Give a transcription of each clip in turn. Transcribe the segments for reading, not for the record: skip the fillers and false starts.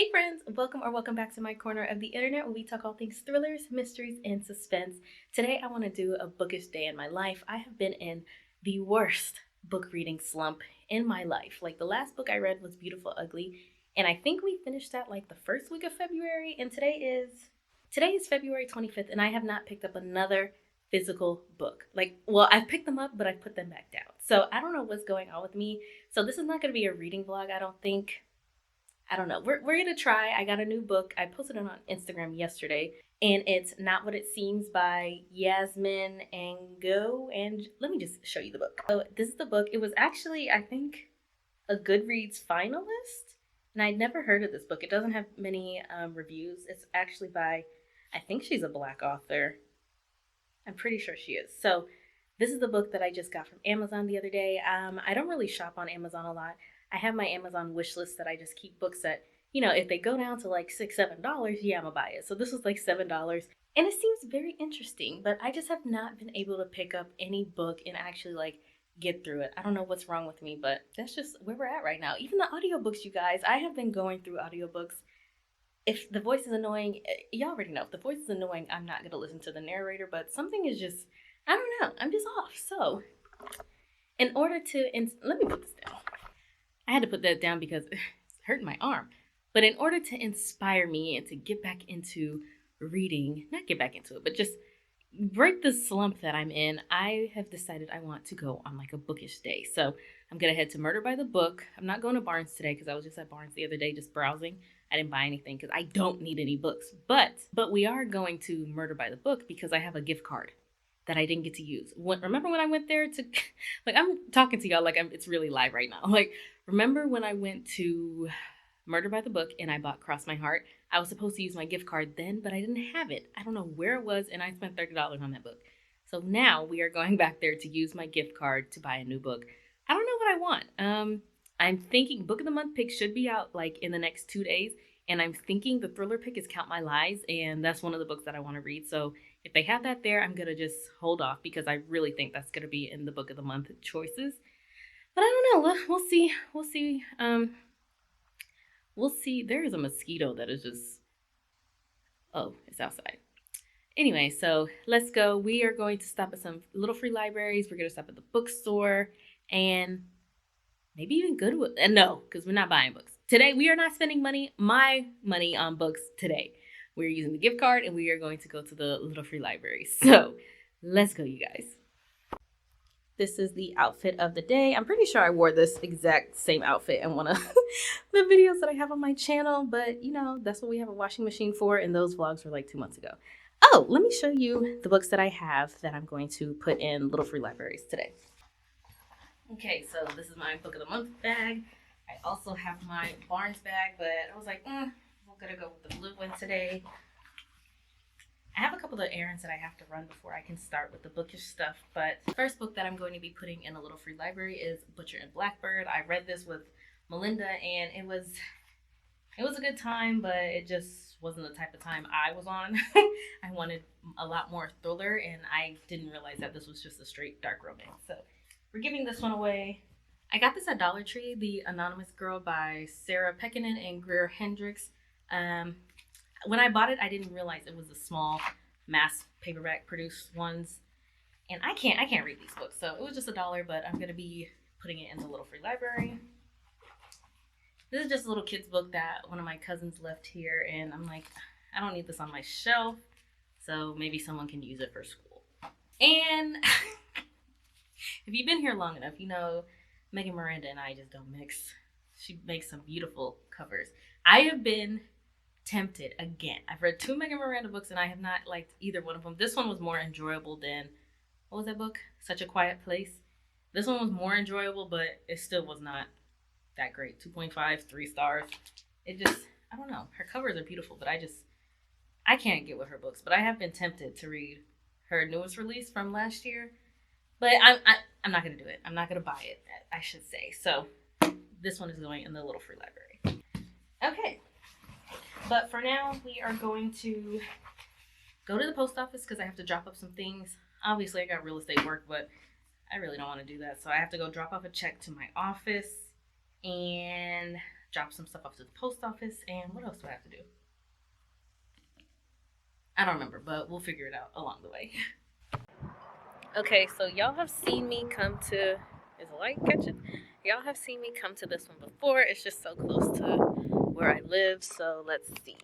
Hey friends, welcome back to my corner of the internet where we talk all things thrillers, mysteries, and suspense. Today I want to do a bookish day in my life. I have been in the worst book reading slump in my life. Like the last book I read was Beautiful Ugly, and I think we finished that like the first week of February, and today is February 25th, and I have not picked up another physical book. I've picked them up, but I've put them back down. So I don't know what's going on with me. So this is not going to be a reading vlog, I don't think. I don't know. We're gonna try. I got a new book. I posted it on Instagram yesterday, and it's Not What It Seems by Yasmin Ango. And let me just show you the book. So this is the book. It was actually, I think, a Goodreads finalist, and I'd never heard of this book. It doesn't have many reviews. It's actually by, I think she's a Black author. I'm pretty sure she is. So this is the book that I just got from Amazon the other day. I don't really shop on Amazon a lot. I have my Amazon wish list that I just keep books at, if they go down to like $6, $7, yeah, I'm gonna buy it. So this was like $7. And it seems very interesting, but I just have not been able to pick up any book and actually like get through it. I don't know what's wrong with me, but that's just where we're at right now. Even the audiobooks, you guys, I have been going through audiobooks. If the voice is annoying, you already know. If the voice is annoying, I'm not gonna listen to the narrator, but something is just, I don't know, I'm just off. So in order to, let me put this down. I had to put that down because it's hurting my arm. But in order to inspire me and to get back into reading, not get back into it, but just break the slump that I'm in, I have decided I want to go on like a bookish day. So I'm going to head to Murder by the Book. I'm not going to Barnes today because I was just at Barnes the other day just browsing. I didn't buy anything because I don't need any books. But we are going to Murder by the Book because I have a gift card that I didn't get to use. Remember when I went there to, like, I'm talking to y'all like it's really live right now. Like, remember when I went to Murder by the Book and I bought Cross My Heart? I was supposed to use my gift card then, but I didn't have it. I don't know where it was, and I spent $30 on that book. So now we are going back there to use my gift card to buy a new book. I don't know what I want. I'm thinking Book of the Month pick should be out like in the next 2 days, and I'm thinking the thriller pick is Count My Lies, and that's one of the books that I want to read. So if they have that there, I'm going to just hold off because I really think that's going to be in the Book of the Month choices. But I don't know. We'll see. We'll see. There is a mosquito that is just, oh, it's outside. Anyway, so let's go. We are going to stop at some little free libraries. We're going to stop at the bookstore and maybe even Goodwill. And no, because we're not buying books. Today, we are not spending my money on books today. We're using the gift card and we are going to go to the little free library. So let's go, you guys. This is the outfit of the day. I'm pretty sure I wore this exact same outfit in one of the videos that I have on my channel, but that's what we have a washing machine for, and those vlogs were like 2 months ago. Oh, let me show you the books that I have that I'm going to put in little free libraries today. Okay, so this is my Book of the Month bag. I also have my Barnes bag, but I was like, we're gonna go with the blue one today. I have a couple of errands that I have to run before I can start with the bookish stuff, but the first book that I'm going to be putting in a little free library is Butcher and Blackbird. I read this with Melinda, and it was a good time, but it just wasn't the type of time I was on. I wanted a lot more thriller, and I didn't realize that this was just a straight dark romance. So we're giving this one away. I got this at Dollar Tree, The Anonymous Girl by Sarah Pekkanen and Greer Hendricks. When I bought it, I didn't realize it was the small mass paperback produced ones. And I can't read these books, so it was just $1, but I'm gonna be putting it in the little free library. This is just a little kid's book that one of my cousins left here, and I'm like, I don't need this on my shelf, so maybe someone can use it for school. And if you've been here long enough, you know Megan Miranda and I just don't mix. She makes some beautiful covers. I have been tempted again. I've read 2 Megan Miranda books and I have not liked either one of them. This one was more enjoyable than, what was that book? Such a Quiet Place. This one was more enjoyable, but it still was not that great. 2.5, 3 stars. It just, I don't know. Her covers are beautiful, but I can't get with her books. But I have been tempted to read her newest release from last year. But I'm not going to do it. I'm not going to buy it, I should say. So this one is going in the little free library. Okay. But for now, we are going to go to the post office because I have to drop up some things. Obviously, I got real estate work, but I really don't want to do that. So I have to go drop off a check to my office. And drop some stuff off to the post office, and what else do I have to do? I don't remember, but we'll figure it out along the way. Okay, so y'all have seen me come to, is the light catching? Y'all have seen me come to this one before. It's just so close to where I live, so let's see.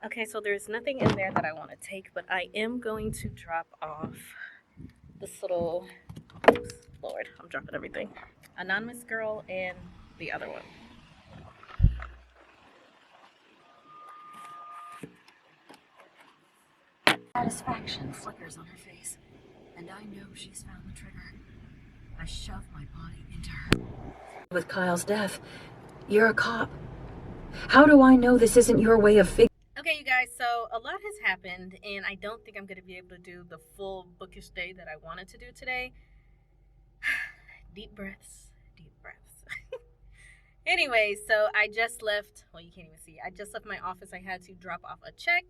Okay, so there's nothing in there that I want to take, but I am going to drop off this little, oops, Lord, I'm dropping everything, anonymous girl and the other one. Satisfaction flickers on her face, and I know she's found the trigger. I shove my body into her. With Kyle's death, you're a cop. How do I know this isn't your way of figuring? Okay, you guys, so a lot has happened, and I don't think I'm going to be able to do the full bookish day that I wanted to do today. Deep breaths, deep breaths. Anyway, so I just left, well, you can't even see, I just left my office. I had to drop off a check,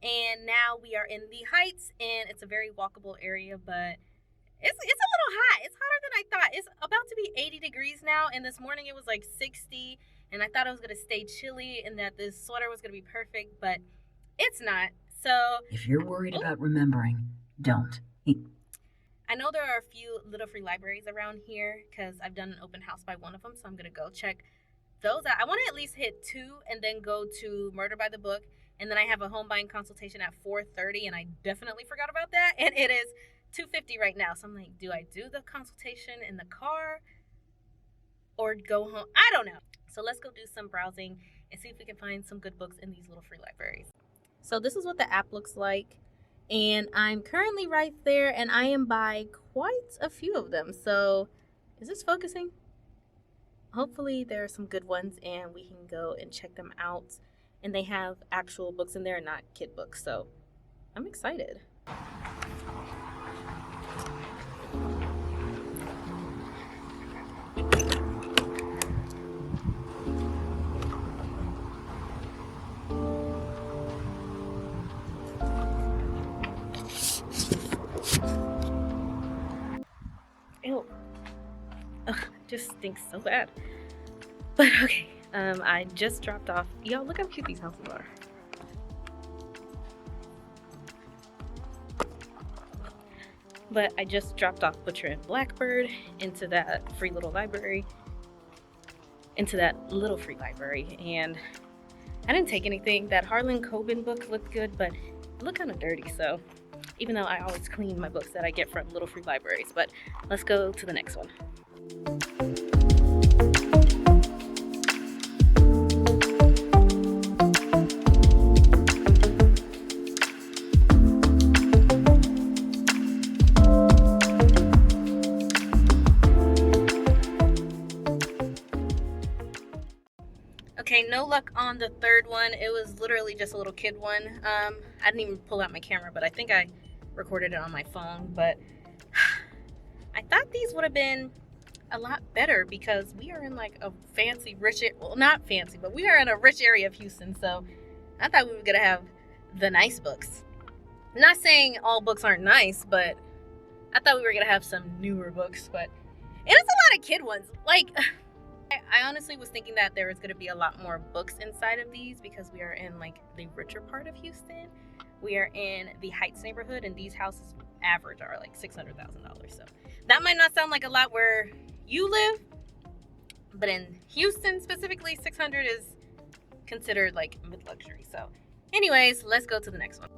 and now we are in the Heights, and it's a very walkable area, but it's a little hot. It's hotter than I thought. It's about to be 80 degrees now, and this morning it was like 60, and I thought it was going to stay chilly and that this sweater was going to be perfect, but it's not. So If you're worried about remembering, don't. I know there are a few little free libraries around here because I've done an open house by one of them, so I'm going to go check those out. I want to at least hit 2 and then go to Murder by the Book, and then I have a home buying consultation at 4:30, and I definitely forgot about that, and it is $250 right now. So I'm like, do I do the consultation in the car or go home? I don't know. So let's go do some browsing and see if we can find some good books in these little free libraries. So this is what the app looks like, and I'm currently right there, and I am by quite a few of them. So is this focusing? Hopefully there are some good ones and we can go and check them out, and they have actual books in there and not kid books, so I'm excited. Ew. Ugh, just stinks so bad. But okay, I just dropped off. Y'all, look how cute these houses are. But I just dropped off Butcher and Blackbird into that free little library. And I didn't take anything. That Harlan Coben book looked good, but it looked kind of dirty, so even though I always clean my books that I get from little free libraries. But let's go to the next one. Okay, no luck on the third one. It was literally just a little kid one. I didn't even pull out my camera, but I think I recorded it on my phone. But I thought these would have been a lot better because we are in like a fancy, rich, well, not fancy, but we are in a rich area of Houston. So I thought we were going to have the nice books. I'm not saying all books aren't nice, but I thought we were going to have some newer books. But it is a lot of kid ones. Like, I honestly was thinking that there was going to be a lot more books inside of these because we are in like the richer part of Houston. We are in the Heights neighborhood, and these houses average are like $600,000. So that might not sound like a lot where you live, but in Houston specifically, 600 is considered like mid-luxury. So anyways, let's go to the next one.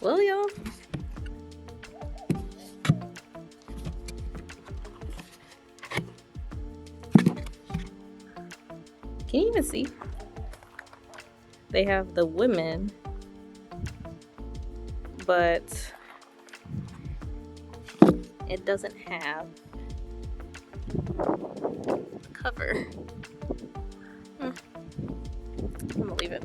Well, y'all, can you even see? They have the women, but it doesn't have the cover. I'm gonna leave it.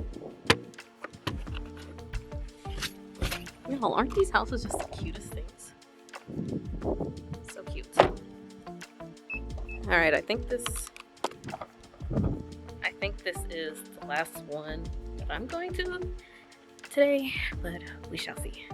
Y'all, aren't these houses just the cutest things? So cute. All right, I think this is the last one that I'm going to today, but we shall see.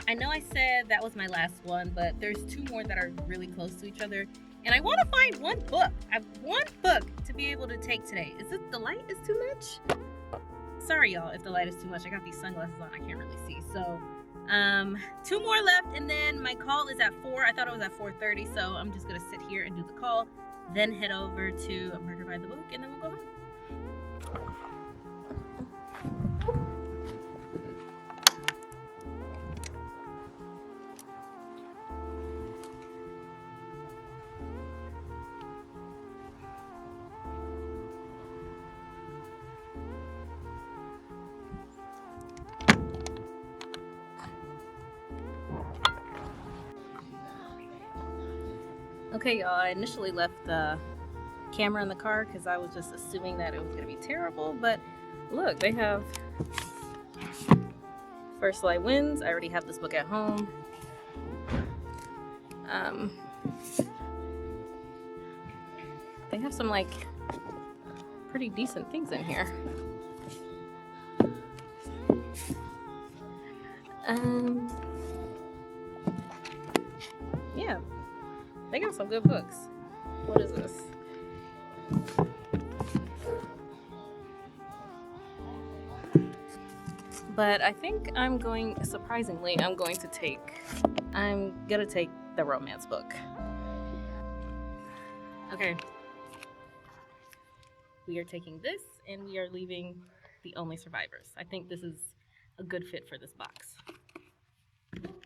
I know I said that was my last one, but there's two more that are really close to each other, and I want to find one book. I have one book to be able to take today. Is it the light is too much? Sorry, y'all, if the light is too much. I got these sunglasses on. I can't really see. So, two more left, and then my call is at 4. I thought it was at 4:30, so I'm just gonna sit here and do the call, then head over to Murder by the Book, and then we'll go home. Okay, y'all, I initially left the camera in the car because I was just assuming that it was going to be terrible, but look, they have First Light Wins. I already have this book at home. They have some, like, pretty decent things in here. Yeah. They got some good books. What is this? But I think surprisingly, I'm gonna take the romance book. Okay. We are taking this, and we are leaving The Only Survivors. I think this is a good fit for this box.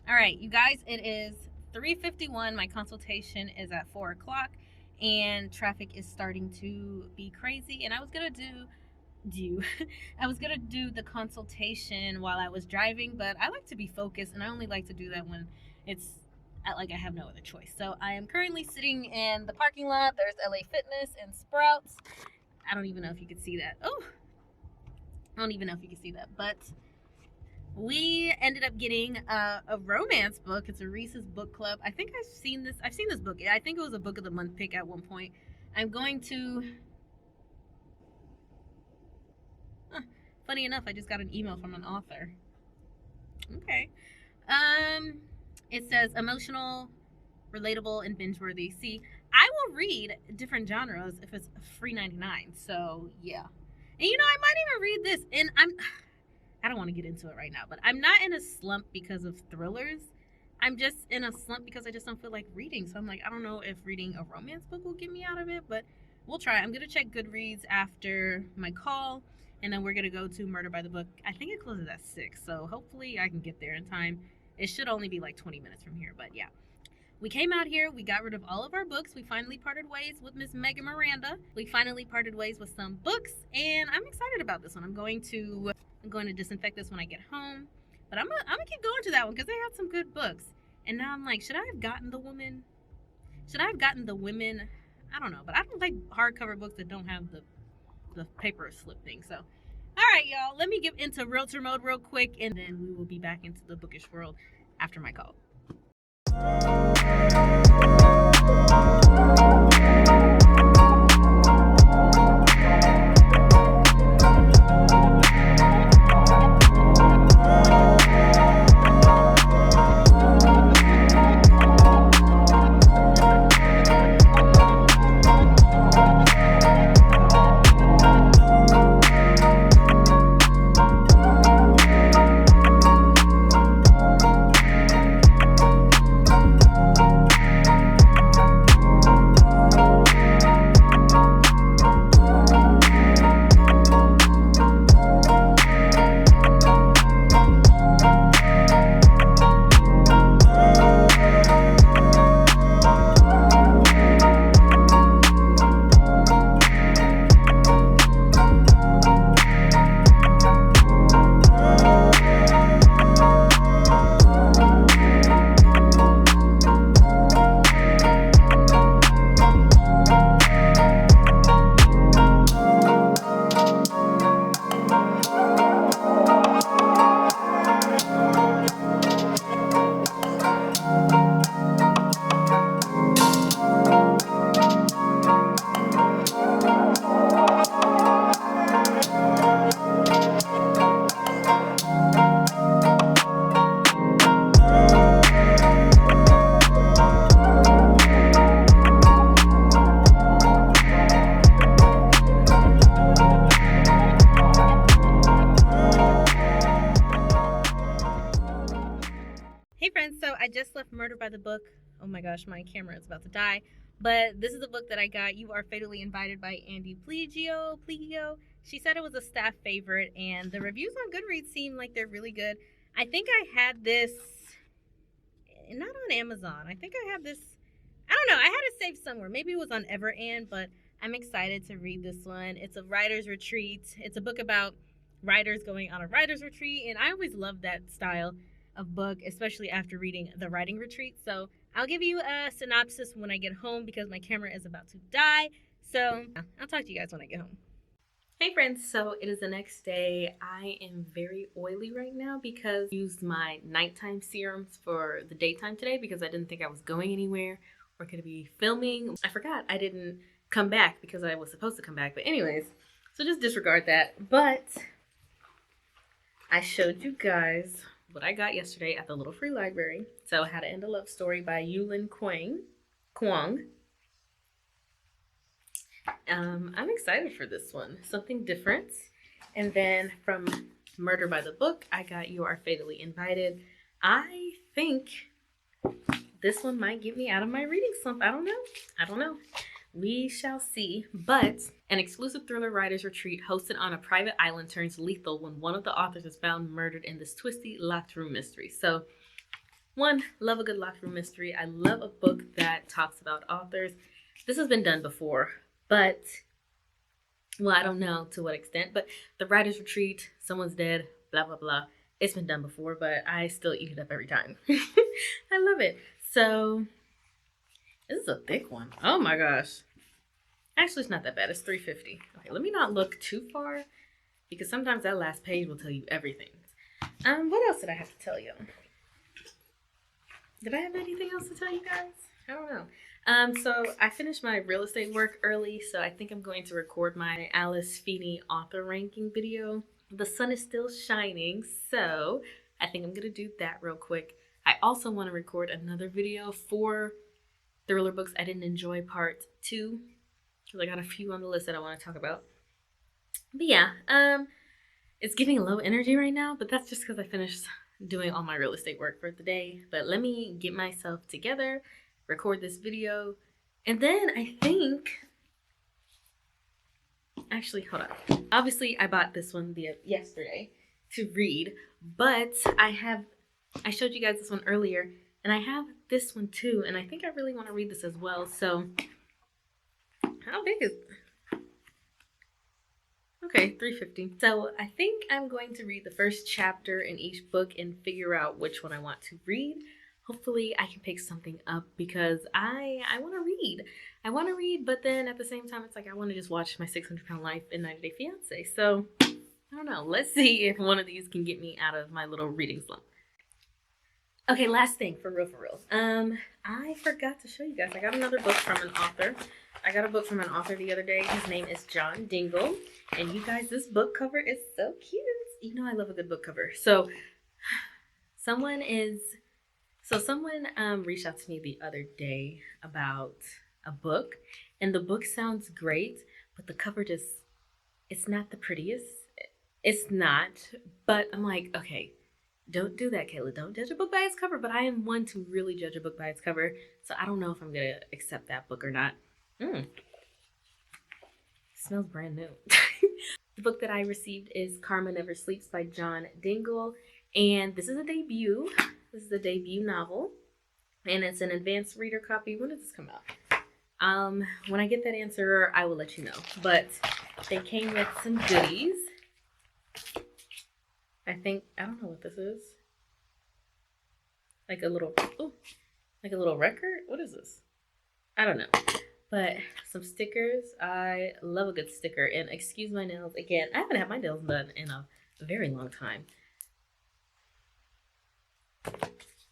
All right, you guys, it is 3:51. My consultation is at 4 o'clock, and traffic is starting to be crazy. And I was gonna do the consultation while I was driving, but I like to be focused, and I only like to do that when it's like I have no other choice. So I am currently sitting in the parking lot. There's LA Fitness and Sprouts. I don't even know if you could see that. Oh, I don't even know if you can see that, but we ended up getting a romance book. It's a Reese's Book Club. I think I've seen this book. I think it was a book of the month pick at one point. I'm going to... funny enough, I just got an email from an author. Okay. It says emotional, relatable, and binge-worthy. See, I will read different genres if it's free 99. So, yeah. And you know, I might even read this. And I don't want to get into it right now, but I'm not in a slump because of thrillers. I'm just in a slump because I just don't feel like reading. So I'm like, I don't know if reading a romance book will get me out of it, but we'll try. I'm going to check Goodreads after my call, and then we're going to go to Murder by the Book. I think it closes at 6, so hopefully I can get there in time. It should only be like 20 minutes from here, but yeah. We came out here, we got rid of all of our books. We finally parted ways with Miss Megan Miranda. We finally parted ways with some books, and I'm excited about this one. I'm going to disinfect this when I get home, but I'm gonna keep going to that one because they had some good books. And now I'm like, should I have gotten the women? I don't know, but I don't like hardcover books that don't have the paper slip thing. So, all right, y'all, let me get into realtor mode real quick, and then we will be back into the bookish world after my call. Hey friends, so I just left Murder by the Book. Oh my gosh, my camera is about to die. But this is a book that I got. You Are Fatally Invited by Andy Pligio. She said it was a staff favorite, and the reviews on Goodreads seem like they're really good. I think I had this not on Amazon. I think I have this. I don't know. I had it saved somewhere. Maybe it was on Everand, but I'm excited to read this one. It's a writer's retreat. It's a book about writers going on a writer's retreat, and I always love that style of book, especially after reading The Writing Retreat. So I'll give you a synopsis when I get home because my camera is about to die. So I'll talk to you guys when I get home. Hey friends, so it is the next day. I am very oily right now because I used my nighttime serums for the daytime today because I didn't think I was going anywhere or going to be filming. I forgot I didn't come back because I was supposed to come back. But anyways, so just disregard that. But I showed you guys what I got yesterday at the Little Free Library. So How to End a Love Story by Yulin Kwong. I'm excited for this one. Something different. And then from Murder by the Book, I got You Are Fatally Invited. I think this one might get me out of my reading slump. I don't know. We shall see. But an exclusive thriller writer's retreat hosted on a private island turns lethal when one of the authors is found murdered in this twisty locked room mystery. So, one, love a good locked room mystery. I love a book that talks about authors. This has been done before, but, well, I don't know to what extent, but the writer's retreat, someone's dead, blah, blah, blah. It's been done before, but I still eat it up every time. I love it. So, this is a thick one. Oh my gosh. Actually, it's not that bad. It's $3.50. Okay, let me not look too far because sometimes that last page will tell you everything. What else did I have to tell you? Did I have anything else to tell you guys? I don't know. So I finished my real estate work early, so I think I'm going to record my Alice Feeney author ranking video. The sun is still shining, so I think I'm gonna do that real quick. I also want to record another video for thriller books I didn't enjoy part 2 because I got a few on the list that I want to talk about. But yeah, it's getting low energy right now, but that's just because I finished doing all my real estate work for the day. But let me get myself together, record this video, and then I think, actually, hold on. Obviously, I bought this one yesterday to read, but I showed you guys this one earlier, and I have this one too, and I think I really want to read this as well. So, how big is it? Okay, $3.50. So I think I'm going to read the first chapter in each book and figure out which one I want to read. Hopefully I can pick something up because I want to read. I want to read, but then at the same time, it's like I want to just watch my 600-Pound Life and 90 Day Fiance. So I don't know. Let's see if one of these can get me out of my little reading slump. Okay, last thing, for real. I forgot to show you guys. I got another book from an author. I got a book from an author the other day. His name is John Dingle. And you guys, this book cover is so cute. You know I love a good book cover. So someone reached out to me the other day about a book. And the book sounds great, but the cover it's not the prettiest. It's not. But I'm like, okay, don't do that, Kayla. Don't judge a book by its cover. But I am one to really judge a book by its cover. So I don't know if I'm going to accept that book or not. Smells brand new. The book that I received is Karma Never Sleeps by John Dingle. And this is a debut. This is a debut novel. And it's an advanced reader copy. When does this come out? When I get that answer, I will let you know. But they came with some goodies. I don't know what this is. Like a little record? What is this? I don't know. But some stickers. I love a good sticker. And excuse my nails. Again, I haven't had my nails done in a very long time.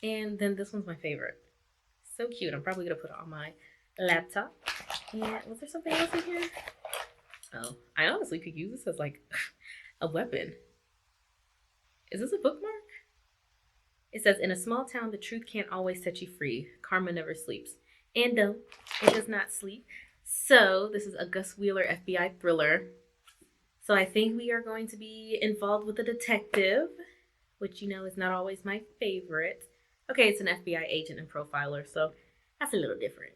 And then this one's my favorite. So cute. I'm probably going to put it on my laptop. And was there something else in here? Oh, I honestly could use this as like a weapon. Is this a bookmark? It says, in a small town, the truth can't always set you free. Karma never sleeps. And no, it does not sleep. So this is a Gus Wheeler FBI thriller. So I think we are going to be involved with a detective, which you know is not always my favorite. Okay, it's an FBI agent and profiler, so that's a little different.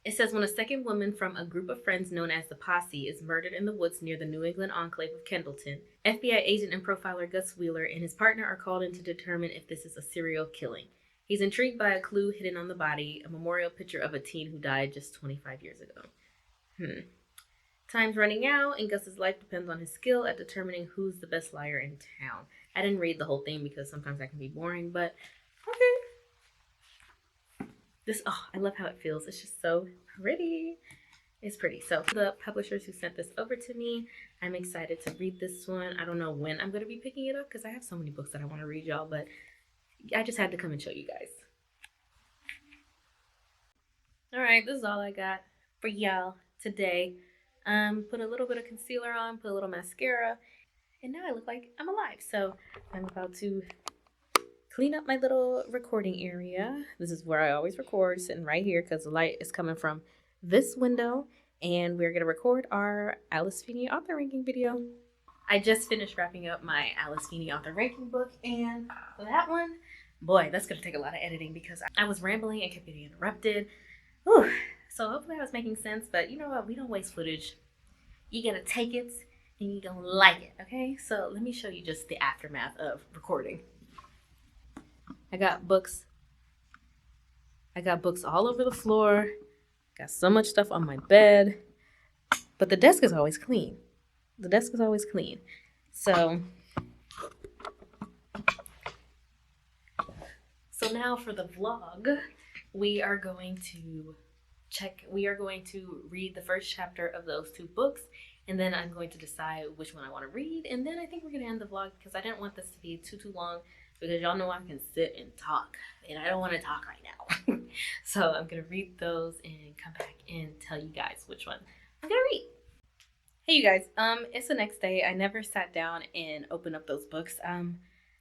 It says when a second woman from a group of friends known as the Posse is murdered in the woods near the New England enclave of Kendleton, FBI agent and profiler Gus Wheeler and his partner are called in to determine if this is a serial killing. He's intrigued by a clue hidden on the body, a memorial picture of a teen who died just 25 years ago. Time's running out, and Gus's life depends on his skill at determining who's the best liar in town. I didn't read the whole thing because sometimes that can be boring, but okay. I love how it feels. It's just so pretty. It's pretty. So the publishers who sent this over to me, I'm excited to read this one. I don't know when I'm going to be picking it up because I have so many books that I want to read, y'all, but I just had to come and show you guys. All right, this is all I got for y'all today. Put a little bit of concealer on, put a little mascara, and now I look like I'm alive. So I'm about to clean up my little recording area. This is where I always record, sitting right here because the light is coming from this window, and we're gonna record our Alice Feeney author ranking video. I just finished wrapping up my Alice Feeney author ranking book, and for that one, boy, that's gonna take a lot of editing because I was rambling and kept getting interrupted. Whew. So hopefully I was making sense, but you know what? We don't waste footage. You gotta take it and you gonna like it, okay? So let me show you just the aftermath of recording. I got books all over the floor. Got so much stuff on my bed. But the desk is always clean. So now for the vlog, we are going to read the first chapter of those two books, and then I'm going to decide which one I want to read, and then I think we're going to end the vlog because I didn't want this to be too long because y'all know I can sit and talk, and I don't want to talk right now. So I'm going to read those and come back and tell you guys which one I'm going to read. Hey you guys, it's the next day. I never sat down and opened up those books. I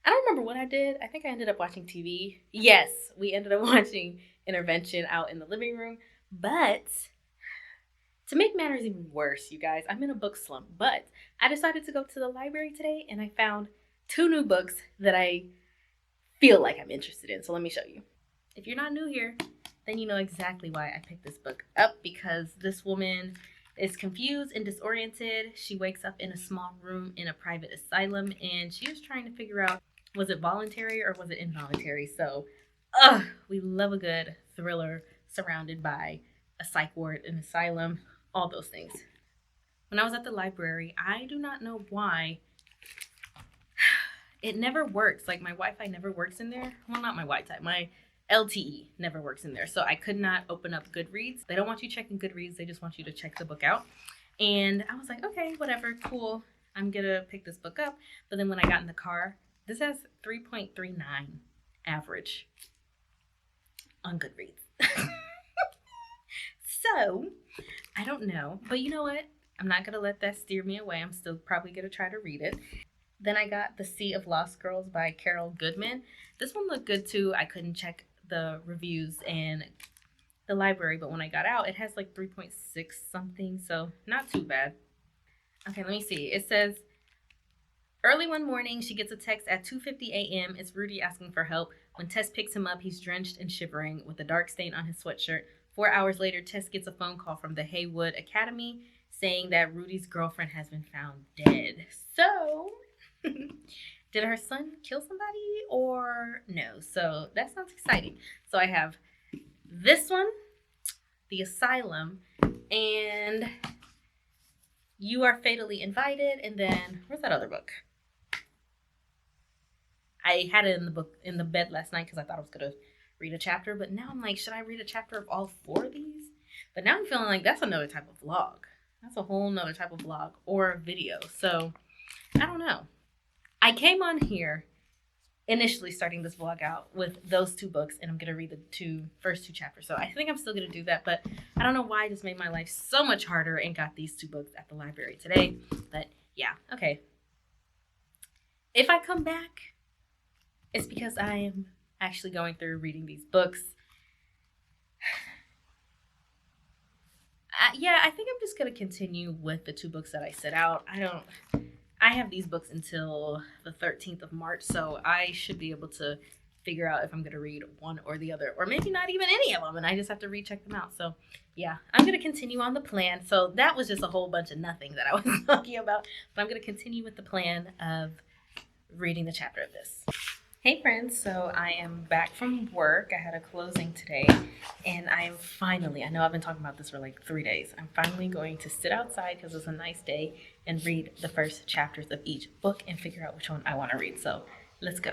don't remember what I did. I think I ended up watching TV. Yes, we ended up watching Intervention out in the living room. But to make matters even worse, you guys, I'm in a book slump. But I decided to go to the library today, and I found 2 new books that I feel like I'm interested in. So let me show you. If you're not new here, then you know exactly why I picked this book up, because this woman is confused and disoriented. She wakes up in a small room in a private asylum, and she was trying to figure out, was it voluntary or was it involuntary? So, we love a good thriller surrounded by a psych ward, an asylum, all those things. When I was at the library, I do not know why it never works. Like, my Wi-Fi never works in there. Well, not my Wi-Fi, my LTE never works in there. So I could not open up Goodreads. They don't want you checking Goodreads. They just want you to check the book out. And I was like, okay, whatever, cool. I'm gonna pick this book up. But then when I got in the car, this has 3.39 average on Goodreads. So I don't know, but you know what? I'm not gonna let that steer me away. I'm still probably gonna try to read it. Then I got The Sea of Lost Girls by Carol Goodman. This one looked good too. I couldn't check the reviews and the library, but when I got out, it has like 3.6 something, so not too bad. Okay, let me see. It says, early one morning, she gets a text at 2:50 a.m. It's Rudy asking for help. When Tess picks him up, he's drenched and shivering with a dark stain on his sweatshirt. 4 hours later, Tess gets a phone call from the Haywood Academy saying that Rudy's girlfriend has been found dead. So, did her son kill somebody or no? So that sounds exciting. So I have this one, The Asylum, and You Are Fatally Invited, and then where's that other book? I had it in the bed last night because I thought I was gonna read a chapter, but now I'm like, should I read a chapter of all 4 of these? But now I'm feeling like that's another type of vlog. That's a whole nother type of vlog or video. So I don't know. I came on here initially starting this vlog out with those 2 books, and I'm gonna read the first two chapters. So I think I'm still gonna do that, but I don't know why I just made my life so much harder and got these 2 books at the library today. But yeah, okay. If I come back, it's because I am actually going through reading these books. Yeah, I think I'm just gonna continue with the 2 books that I set out. I have these books until the 13th of March, so I should be able to figure out if I'm going to read one or the other, or maybe not even any of them, and I just have to recheck them out. So yeah, I'm going to continue on the plan. So that was just a whole bunch of nothing that I was talking about, but I'm going to continue with the plan of reading the chapter of this. Hey friends, so I am back from work. I had a closing today, and I am finally, I know I've been talking about this for like 3 days, I'm finally going to sit outside because it's a nice day and read the first chapters of each book and figure out which one I want to read. So let's go.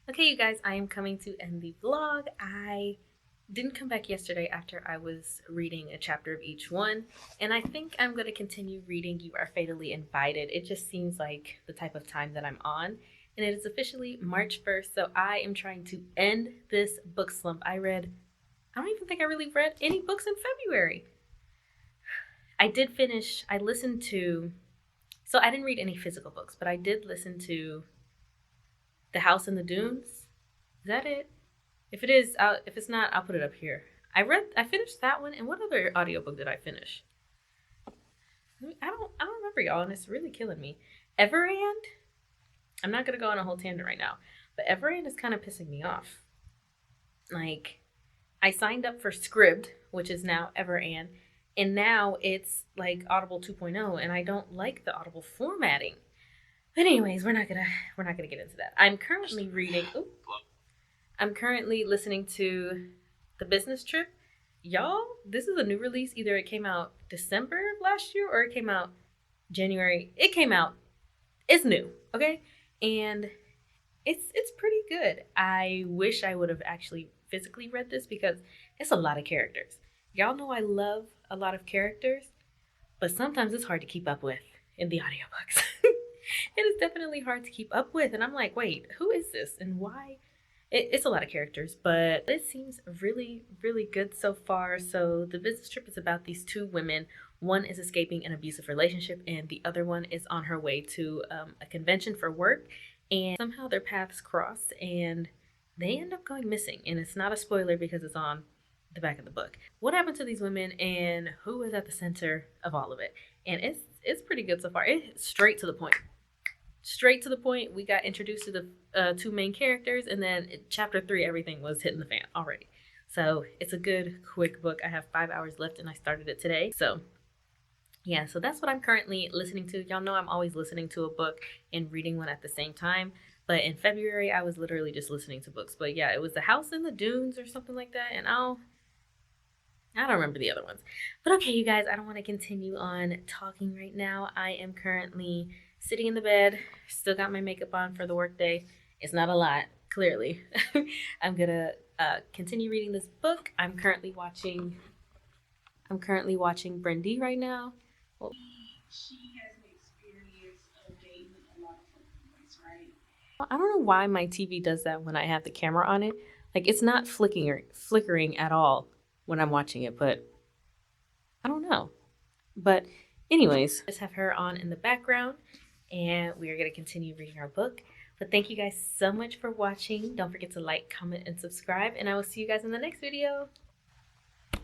Okay, you guys, I am coming to end the vlog. I didn't come back yesterday after I was reading a chapter of each one, and I think I'm going to continue reading You Are Fatally Invited. It just seems like the type of time that I'm on, and it is officially March 1st, so I am trying to end this book slump. I don't even think I really read any books in February. I listened to, so I didn't read any physical books, but I did listen to The House in the Dunes. Is that it? If it is, if it's not, I'll put it up here. I finished that one, and what other audiobook did I finish? I don't remember, y'all, and it's really killing me. Everand? I'm not gonna go on a whole tangent right now, but Everand is kind of pissing me off. Like, I signed up for Scribd, which is now Everand, and now it's like Audible 2.0, and I don't like the Audible formatting. But anyways, we're not gonna get into that. I'm currently listening to The Business Trip. Y'all, this is a new release. Either it came out December of last year or it came out January. It came out. It's new, okay? And it's pretty good. I wish I would have actually physically read this because it's a lot of characters. Y'all know I love a lot of characters, but sometimes it's hard to keep up with in the audiobooks. It is definitely hard to keep up with, and I'm like, wait, who is this and why? It's a lot of characters, but it seems really, really good so far. So The Business Trip is about these two women. One is escaping an abusive relationship, and the other one is on her way to a convention for work, and somehow their paths cross, and they end up going missing. And it's not a spoiler because it's on the back of the book. What happened to these women, and who is at the center of all of it? And it's pretty good so far. It's straight to the point. Straight to the point. We got introduced to the two main characters, and then in chapter 3, everything was hitting the fan already. So it's a good, quick book. I have 5 hours left, and I started it today. So yeah, so that's what I'm currently listening to. Y'all know I'm always listening to a book and reading one at the same time. But in February, I was literally just listening to books. But yeah, it was The House in the Dunes or something like that. And I don't remember the other ones. But okay, you guys, I don't want to continue on talking right now. I am currently sitting in the bed, still got my makeup on for the workday. It's not a lot, clearly. I'm gonna continue reading this book. I'm currently watching Brindy right now. Well, she has an experience of dating a lot of boys, right? I don't know why my TV does that when I have the camera on it. Like, it's not flickering at all when I'm watching it, but I don't know. But anyways, just have her on in the background, and we are going to continue reading our book. But thank you guys so much for watching. Don't forget to like, comment, and subscribe, and I will see you guys in the next video.